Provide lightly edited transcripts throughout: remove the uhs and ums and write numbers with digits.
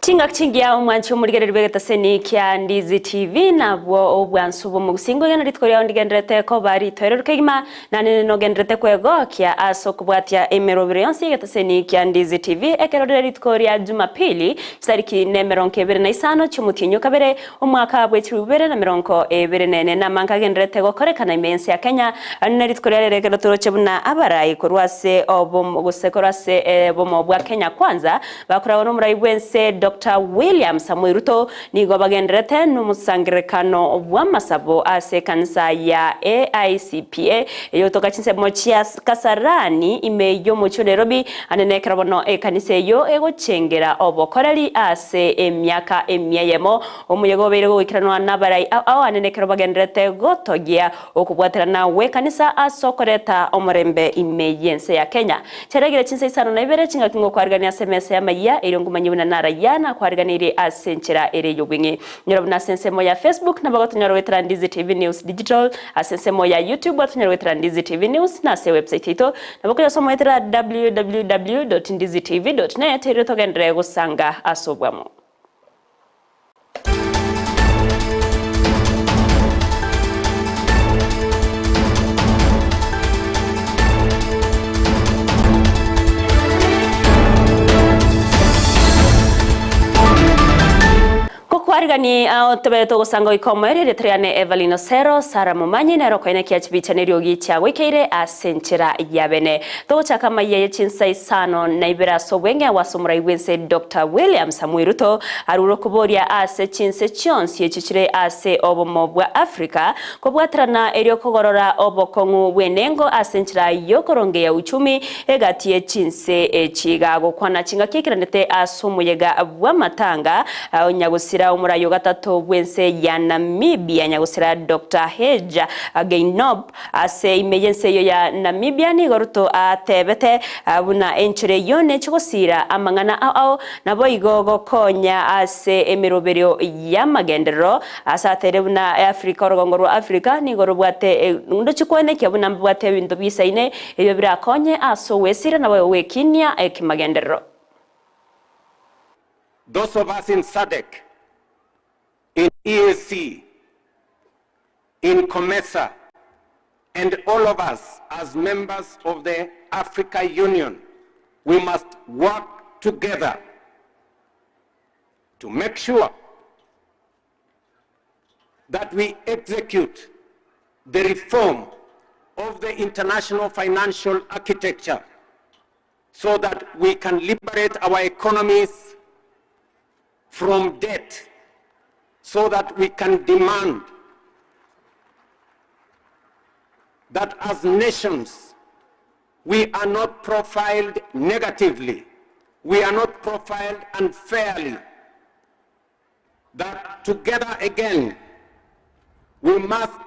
Chinga chingia umwanchi umurigere rwegeta seni kya Ndizi TV nabwo obwansubo mu gusingo gena ritkorya ondigendrete ko bari toero kegima nane no gendrete kwego kya aso kubwatia emerobire yonsi geta seni kya Ndizi TV ekerode ritkorya Jumapili tariki nemeronke ebere na Isano cyumutinyo kabere umwaka bw'ekirubere na mironko ebere nene na manka gendrete go korekana imensi ya Kenya nane ritkorya rekero toroche buna abarayi korwase obo gusekorase bomo bwa Kenya kwanza bakora no murayibwense Dr. William Samuel Ruto nigo bagendrete n'umusangirekano w'amasabo ase kanisa ya AICPA yo toka Chinsa mochia kasarani ime yo mucho Nairobi anenekera bono kanisa yo ego chengera obokorali ase emyaka emyayemo omuyegobere go ikiranwa nabarai aho anenekera bagendrete gotogia okubwaterana we kanisa asokoreta omorembe ime yense ya Kenya cheregere Chinsa Isano na Ibere chinga kingo kwarigania SMS ya Amayia irongumanyibuna na yana kwariganire asenchera ere yobinge nyirabuna sensemo ya Facebook na bagatunyaro wetra Ndizi TV News Digital asensemo ya YouTube batunyaro wetra Ndizi TV News na se website ito na bakuya somo wetra www.ndizitv.net ero togendere gusanga asobwamo. Kwarigani otebe to gusanga ikomere retriane Everlyne Osero Sara Momanyi na rokoine kya chibichanerio gicha wikeire asenchera yabene to chaka Amayia Chinsa Isano na Ibere sobwenge wasumura iwense Dr. William Samuel Ruto aruro kuboria ase Chinsa chonsi echichire ase obomo bwa Africa kobwatrana erio kogorora obokongu wenengo asenchera yokoronge ya uchumi egatie Chinse echigago kwana chinga kikiranete asumuyega bwa matanga onyagusira umurayo gatatu bwense ya Namibia nyagusira Dr. Heja Gainob ase imeyense yo ya Namibia ni goruto atebete abuna enchure yone chugusira amangana ao nabo igogo konya ase emiroberio ya magendero asatere buna Africa orogongoro Africa ni gorubwate ndo chikwene kyabuna mbwate bintu bisaine ebyo birakonye aso wesira nabo wekinya ekimagendero. Those of us in SADC, in EAC, in COMESA, and all of us as members of the Africa Union, we must work together to make sure that we execute the reform of the international financial architecture so that we can liberate our economies from debt, so that we can demand that as nations we are not profiled negatively, we are not profiled unfairly, that together again we must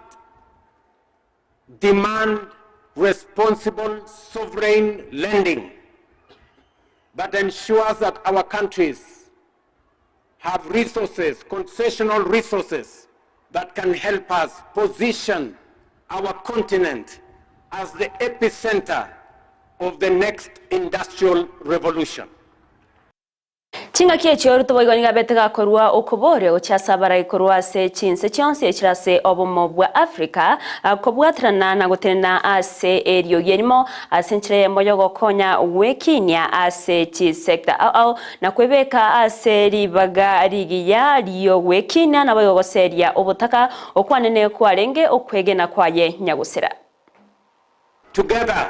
demand responsible sovereign lending that ensures that our countries have resources, concessional resources that can help us position our continent as the epicenter of the next industrial revolution. Chinga kiecho rutoboigoniga betega korwa okobore ochasabara ikorwa se Chinsa chonse echirase obomo bwa Africa kobwatrana na gotena ase erio yerimo asenchire moyogo konya wekinya ase chi sector au na kwebeka ase ribaga rigiya riyo wekina na boyogo seria obotaka okwanene kwarenge okwegena kwaye nyagusira. Together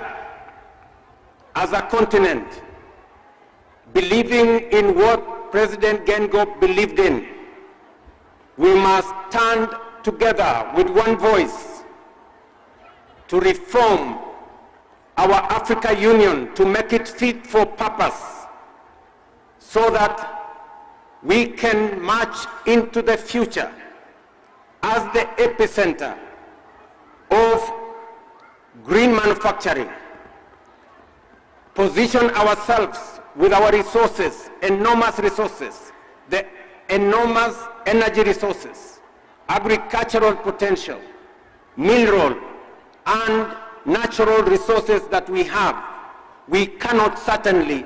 as a continent, believing in what President Gengo believed in, we must stand together with one voice to reform our Africa Union, to make it fit for purpose, so that we can march into the future as the epicenter of green manufacturing, position ourselves with our resources, enormous resources, the enormous energy resources, agricultural potential, mineral and natural resources that we have. We cannot certainly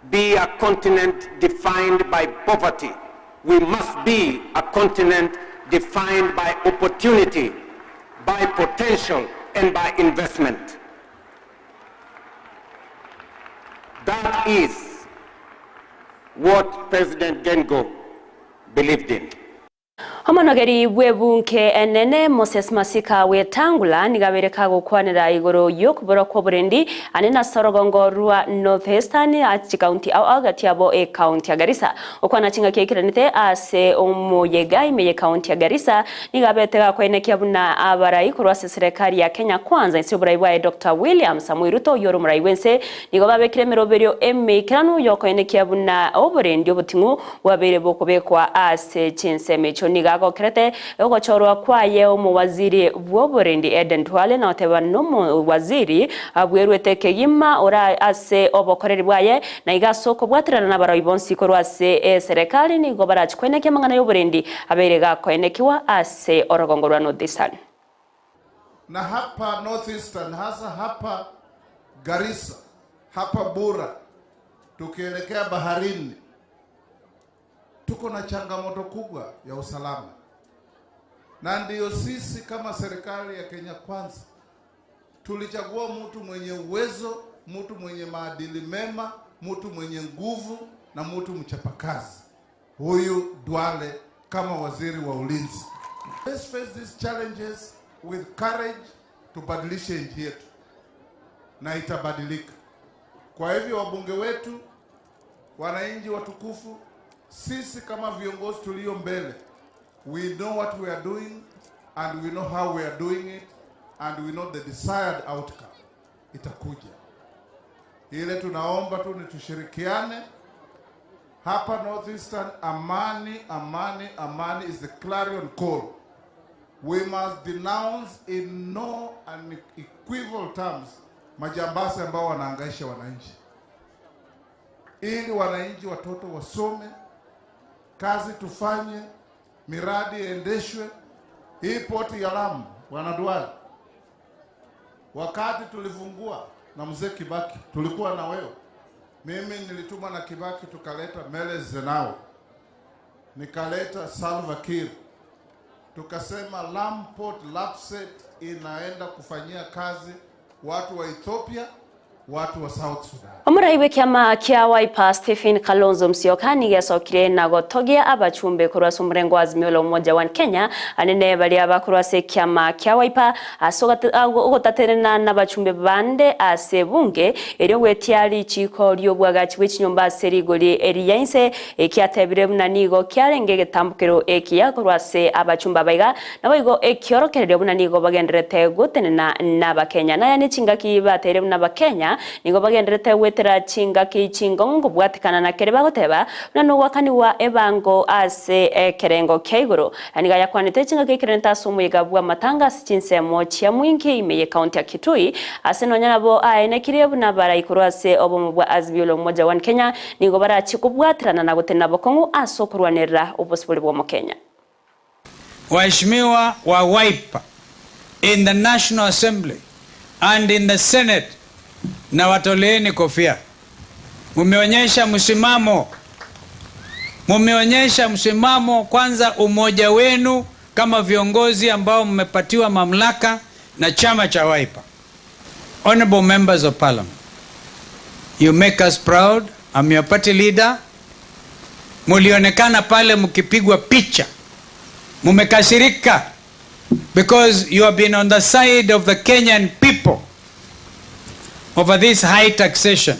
be a continent defined by poverty. We must be a continent defined by opportunity, by potential, and by investment. That is what President Gengo believed in. Omonogeri bwebunke enene Moses Masika wetangula nigabereka gukwanira igoro yokubura kwa Burundi anena sorogongo rwa Northeastern ati county au agati abo county ya Garissa okwana chinga kekiranite ase omuyega imeye county ya Garissa nigabetega kwenekia buna abarai kurwa serikali ya Kenya kwanza insiburai wa Dr. William Samuel Ruto yoro murai wense nigobabekire meroberio emekiranu yokoenekia buna oburendi obutingu wabere bokobekwa ase Chinsa mecho nigago kerete ogochorwa kwaye omuwaziri bw'oburendi Eden Twale na oteba no waziri abwerwete kegima ora ase obokoreri bwaye na igasoko bwatirana n'abaroyi bonsi korwa ase serikali nigo barachikweneke mangana y'oburendi aberega kwenekiwa ase orogongo rwa Northeastern. Na hapa Northeastern hasa hapa Garissa, hapa Bura, tukielekea baharini, tuko na changamoto kubwa ya usalama. Na ndiyo sisi kama serikali ya Kenya Kwanza tulichagua mtu mwenye uwezo, mtu mwenye maadili mema, mtu mwenye nguvu na mtu mchapakazi. Huyu Duale kama waziri wa ulinzi. Let's face these challenges with courage, tubadilishe nchi yetu. Na itabadilika. Kwa hivyo wabunge wetu, wananchi watukufu, sisi kama viongozi tulio mbele, we know what we are doing and we know how we are doing it and we know the desired outcome. Itakuja. Ile tunaomba tu ni tushirikiane. Hapa Northeastern, amani, amani, amani is the clarion call. We must denounce in no unequivocal terms majambazi ambao wanaangaisha wananchi. Ili wananchi watoto wasome, kazi tufanye, miradi endeshwe. Hii poti ya Lamu, wanaduali. Wakati tulifungua na mzee Kibaki, tulikuwa na wewe. Mimi nilituma na Kibaki tukaleta Meles Zenawi. Nikaleta Salva Kiir. Tukasema Lamu Port Lapset inaenda kufanyia kazi watu wa Ethiopia, watu wa South Sudan. Omuraiwe kiama kia Wiper Stephen Kalonzo Musyoka nigesokire na gotogia abachumbe kurwa sumrengo Azimio la Umoja wa Kenya anene bali abakurwa se kiama kia Wiper asogotaterena n'abachumbe bande ase bunge eryo wetiali chiko ryo bwagachi w'ikinyomba serigoli eriyainse ekiatebire bunanigo kyarenge getambukiro ekiya kurwa se abachumba baiga naboigo ekiorokerere bunanigo bagenderete gutenena n'abakenya naya ni chingaki batere n'abakenya nigo bagenderete wetera chinga kichingongo bwatikana na kere bagoteba nano wakani wa ebango ase kerengo keiguru aniga yakwanite chinga kikerenta sumuyiga bwa matanga Chinsa mochia mwingi imeye county ya Kitui ase nonyabo aenekire buna barayikuru ase obomu bwa Azimio la Umoja wa Kenya nigo barachikubwatirana na gutena bokongu asokurwanira ubusibuli bwa Kenya. Waheshimiwa wa Wiper in the National Assembly and in the Senate na watoleeni kofia. Mumeonyesha msimamo kwanza umoja wenu kama viongozi ambao mmepatiwa mamlaka na chama cha Wiper. Honorable members of parliament, you make us proud. I'm your party leader. Mulionekana pale mkipigwa picha. Mumekasirika because you have been on the side of the Kenyan people over this high taxation.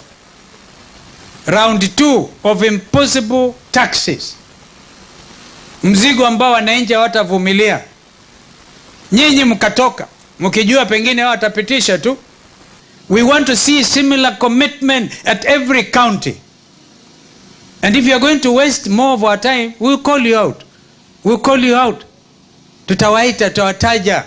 Round 2 of impossible taxes. Mzigo ambao wananchi hawatavumilia. Nyinyi mkatoka mkijua pengine watapitisha tu. We want to see similar commitment at every county. And if you are going to waste more of our time, we'll call you out. We'll call you out. Tutawaita, tutawataja.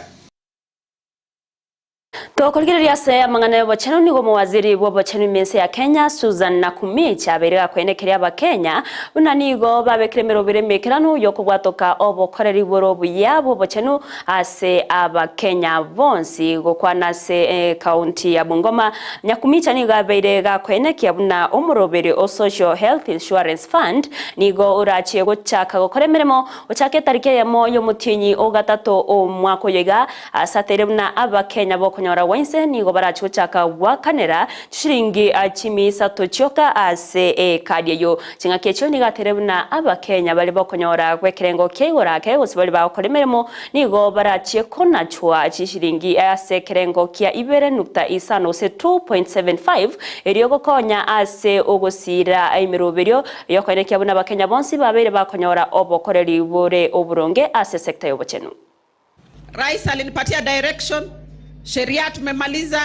Tokolgeria se amangana bocheno nigo mawaziri wa bocheno mense ya Kenya Susan Nakumicha berega kwenekeria ba Kenya unanigo babekiremero biremekirano yokubwatoka obokoreri boro buyabo bocheno ase aba Kenya bonsi gokwana se county ya Bungoma Nyakumicha niga berega kwenekia buna omurobere o Social Health Insurance Fund nigo urachie gochaka gokoremeremo ochake tarike ya moyo mutinyi o gatatu o mwako yega asatere buna aba Kenya bokonyora wense nigo barachochaka wakanera shiringi achimi satochoka ase kadi yo chinga kecho niga terebuna aba Kenya bali bokonyora kwekerengo keigora kegose bali bakoremeremo nigo barachie kona chwa chishiringi ase kerengo kia Ibere nukta Isano se 2.75 eriyo gokonya ase ogosira imiroberio yokonekia buna aba Kenya bonsi babere bakonyora obokoreri bore oburonge ase sekta yobochenu. Rais alinipatia direction, sheria tumemaliza,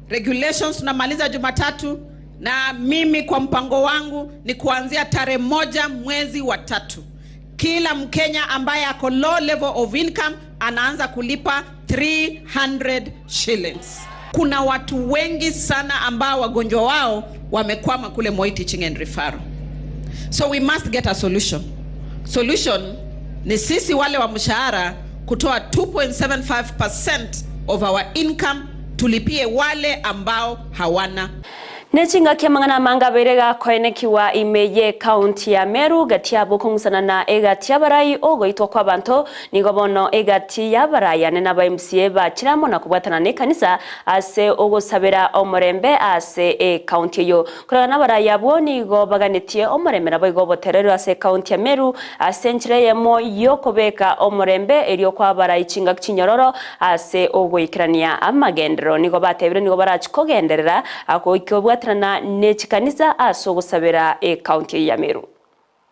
regulations tunamaliza Jumatatu, na mimi kwa mpango wangu ni kuanzia tarehe 1 mwezi wa 3. Kila Mkenya ambaye ako low level of income anaanza kulipa 300 shillings. Kuna watu wengi sana ambao wagonjwa wao wamekwama kule Moi Teaching and Referral. So we must get a solution. Solution ni sisi wale wa mshahara kutoa 2.75% of our income tulipie wale ambao hawana. Nechinga kiamangana manga berega koenekiwa imeye county ya Meru gatia bukungusana na egati yabarai ogo itokwa banto nigobono egati yabarai ane naba MCA bachiramo na kubwatana ne kanisa ase ogo sabera omorembe ase county yo kora nabarai yabo nigo baganetie omorembe nabo igo boterero ase county ya Meru ase nchire yemo yokobeka omorembe eriyo kwa barai chinga kinyororo ase ogo ikrania amagendero nigo batebire nigo barachikogenderera ako ikobwa na nechi kanisa aso gusabira county ya Meru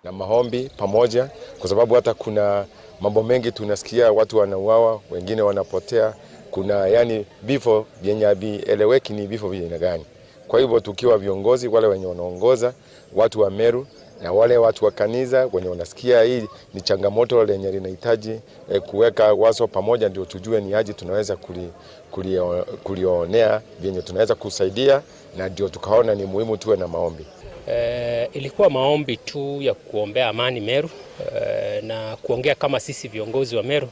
na maombi pamoja, kwa sababu hata kuna mambo mengi tunasikia, watu wanauawa, wengine wanapotea, kuna yani vifo vyenye eleweki ni vifo vyenye gani. Kwa hivyo tukiwa viongozi wale wenye wanaongoza watu wa Meru na wale watu wa kanisa wenye wanasikia hii ni changamoto lenye linahitaji kuweka wazo pamoja, ndio tujue ni aje tunaweza kulionea vyenye tunaweza kusaidia, na ndio tukaona ni muhimu tuwe na maombi. Ilikuwa maombi tu ya kuombea amani Meru na kuongea kama sisi viongozi wa Meru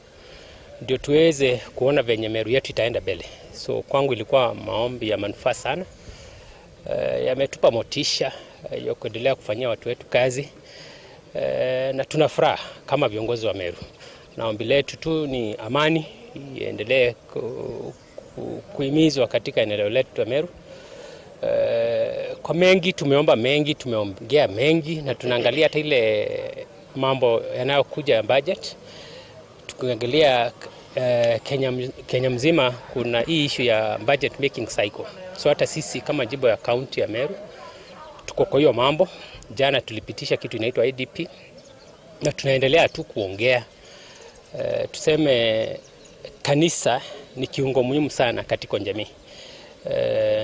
ndio tuweze kuona venye Meru yetu itaenda mbele. So kwangu ilikuwa maombi ya manufaa sana. Yametupa motisha ya kuendelea kufanyia watu wetu kazi na tunafuraha kama viongozi wa Meru. Na ombi letu tu ni amani iendelee kuhimizwa katika eneo letu la Meru. Kwa mengi tumeomba mengi, tumeongea mengi, na tunaangalia hata ile mambo yanayokuja ya budget. Tukiangalia Kenya mzima kuna hii issue ya budget making cycle. So hata sisi kama jimbo ya county ya Meru tuko kwa hiyo mambo. Jana tulipitisha kitu inaitwa IDP na tunaendelea tu kuongea. Tuseme kanisa ni kiungo muhimu sana katika jamii.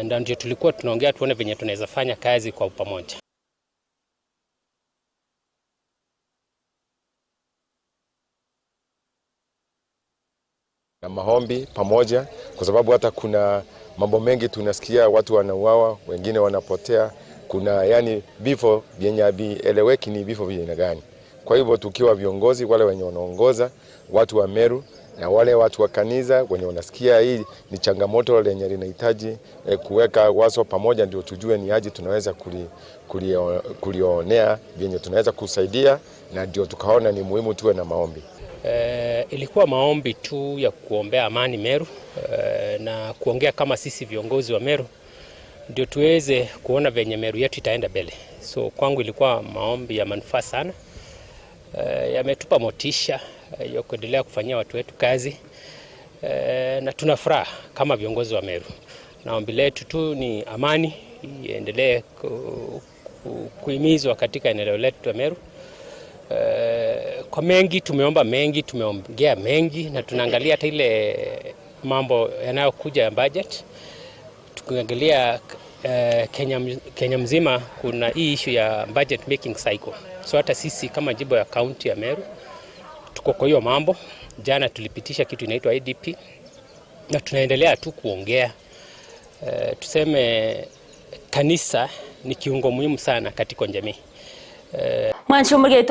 Ndio tulikuwa tunaongea tuone venye tunaweza fanya kazi kwa pamoja. Na maombi pamoja, kwa sababu hata kuna mambo mengi tunasikia, watu wanauawa, wengine wanapotea, kuna yani vifo vyenye eleweki ni vifo vyenye gani. Kwa hivyo tukiwa viongozi wale wenye wanaongoza watu wa Meru na wale watu wa kanisa wenye wanasikia hii ni changamoto lenye linahitaji kuweka wazo pamoja, ndio tujue ni aje tunaweza kulionea vyenye tunaweza kusaidia, na ndio tukaona ni muhimu tuwe na maombi. Ilikuwa maombi tu ya kuombea amani Meru na kuongea kama sisi viongozi wa Meru ndio tuweze kuona venye Meru yetu itaenda mbele. So kwangu ilikuwa maombi ya manufaa sana. Yametupa motisha ya kuendelea kufanyia watu wetu kazi na tunafuraha kama viongozi wa Meru. Na ombi letu tu ni amani iendelee kuhimizwa katika eneo letu la Meru. Kwa mengi tumeomba mengi, tumeongea mengi, na tunaangalia hata ile mambo yanayokuja ya budget. Tukiangalia Kenya mzima kuna hii issue ya budget making cycle. So hata sisi kama jimbo ya county ya Meru tuko kwa hiyo mambo. Jana tulipitisha kitu inaitwa IDP na tunaendelea tu kuongea. Tuseme kanisa ni kiungo muhimu sana katika jamii. Mwanchumurige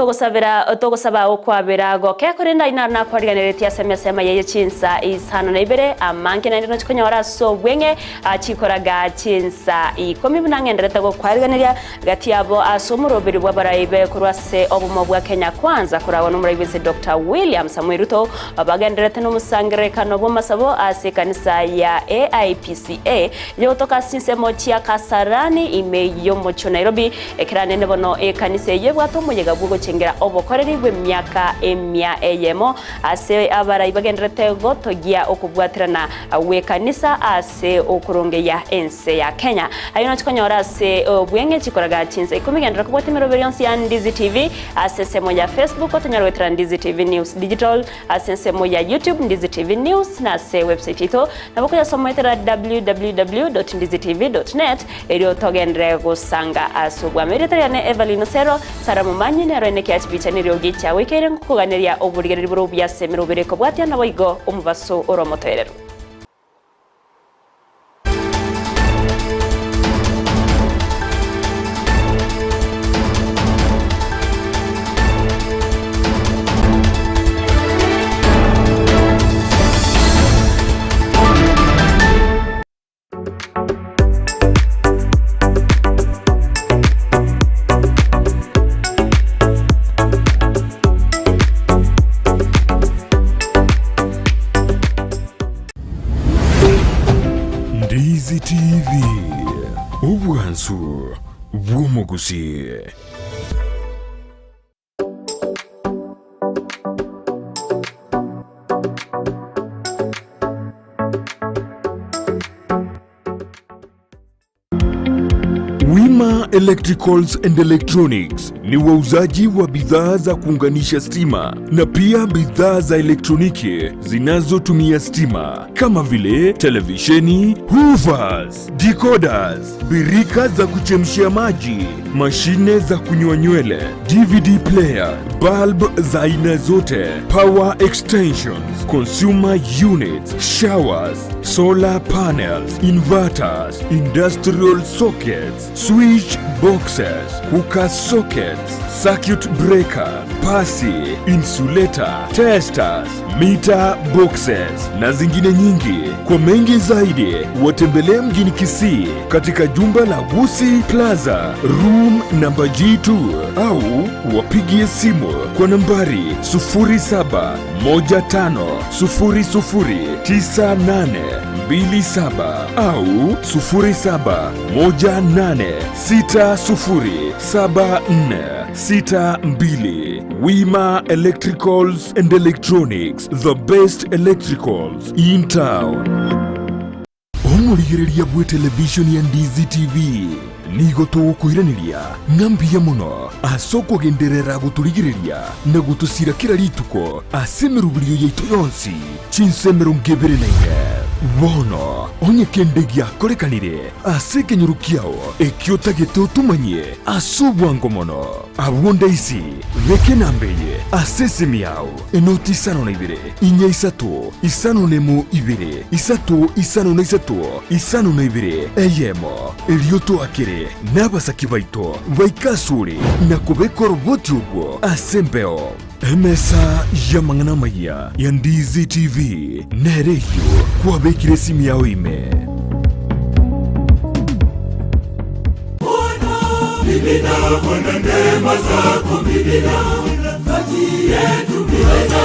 togosaba okwabera goke kurinda ina na kwariganiretia sema yeye Chinsa Isano na Ibere amanke na ndino chikonyora so bwenge achikoraga Chinsa ikomi bunangendereta go kwariganiria gati yabo asomurobiri bwa baraibe kurwase obumo bwa Kenya kwanza kurawa n'umurayibise Dr. William Samuel Ruto babagendereta no musangire kanobo masabo ase kanisa ya AIPCA yotoka sinsemo chia Kasarani imeyo mocho Nairobi ekirane nebono kanisa yebwato muyega bugo chengera obokoreri bwe myaka emya eyemo ase abara ibagendrete gotogia okubwatirana we kanisa ase okuronge ya ense ya Kenya ayino chikonyora ase bwenge chikoraga Chinsa ikumigendera kubwatimero verionsi ya Ndizi TV ase semo ya Facebook otonyarwetra Ndizi TV News Digital ase semo ya YouTube Ndizi TV News na ase website ito naboko ya somo etera www.ndizitv.net elio togendre gusanga asugwa meritariane Everlyne Osero Sara Momanyi ne rene kya bicaniro gicha wekere kuganiria oburigeri buru bya semero bereko bwatya na boigo umubaso oromoterero. Ndizi TV Ubwansu Gusii. Wima Electricals and Electronics ni wauzaji wa bidhaa za kuunganisha stima na pia bidhaa za elektroniki zinazotumia stima kama vile televisheni, hoovers, decoders, birika za kuchemshia maji, mashine za kunyoa nywele, DVD player, bulb za aina zote, power extensions, consumer units, showers, solar panels, inverters, industrial sockets, switch boxes, cooker sockets, circuit breaker, pasi, insulator, testers, meter boxes na zingine nyingi. Kwa mengi zaidi watembelee mjini Kisii katika jumba la Gusii Plaza room namba G2 au wapigie simu kwa nambari 0715009827 au 0718607462. Wima Electricals and Electronics, the best electricals in town. Omurigereria bwe television ya Ndizi TV nigo tugukwiraniria ngambia muno asoko genderera guturigireria na gutusira kira rituko asemerubirio yaitu yonsi Chinsa Ibere naige bono onye kendegia korekanire asekenyurukiao ekiotagete utumanye asubwango mono abonda isi veke nambeye asesemiao enoti Isano na Ibere inya isato Isano nemu Ibere isato Isano na isato Isano na Ibere eyemo elioto akere n'abasaki baito baikasure na kubekora uboti ubwo asembeo emesa yamangana Amayia ya Ndizi TV nereyo kwabekire simu yawe ime Bibina Bwana neema zako bibina kati yetu bibina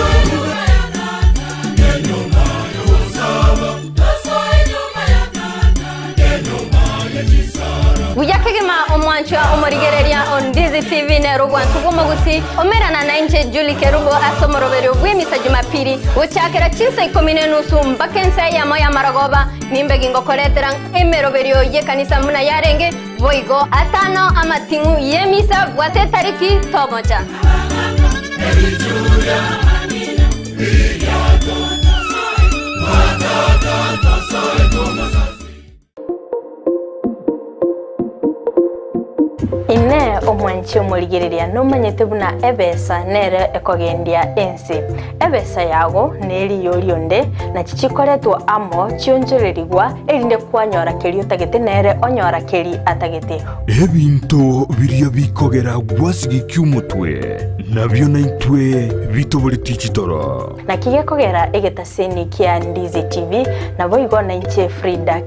Uyakegema omwanchwa omorigereria on Ndizi TV ne rugwansu Gusii omerana na nje Juli Kerubo asomoroberio gwimisa Jumapili uchakera Chinsa 10 mbakensa ya moya maragoba nimbe gingokoletera emeroberio ye kanisa muna yarenge voigo atano amatingu yemisa bwate tariki tomoja ine omwanchi omurigereria nomanyete buna ebesa nere ekogendia ensi ebesa yago neri yorionde na chichikoretwo amo chionjorerigwa erinde kwanyora keri utagete nere onyora keri atagete ebinto biria bikogera gwasigi kyumutwe nabyo naitwe bitobole tichitoro na kigekogera egetaseni kia Ndizi TV na boigo na inche Frida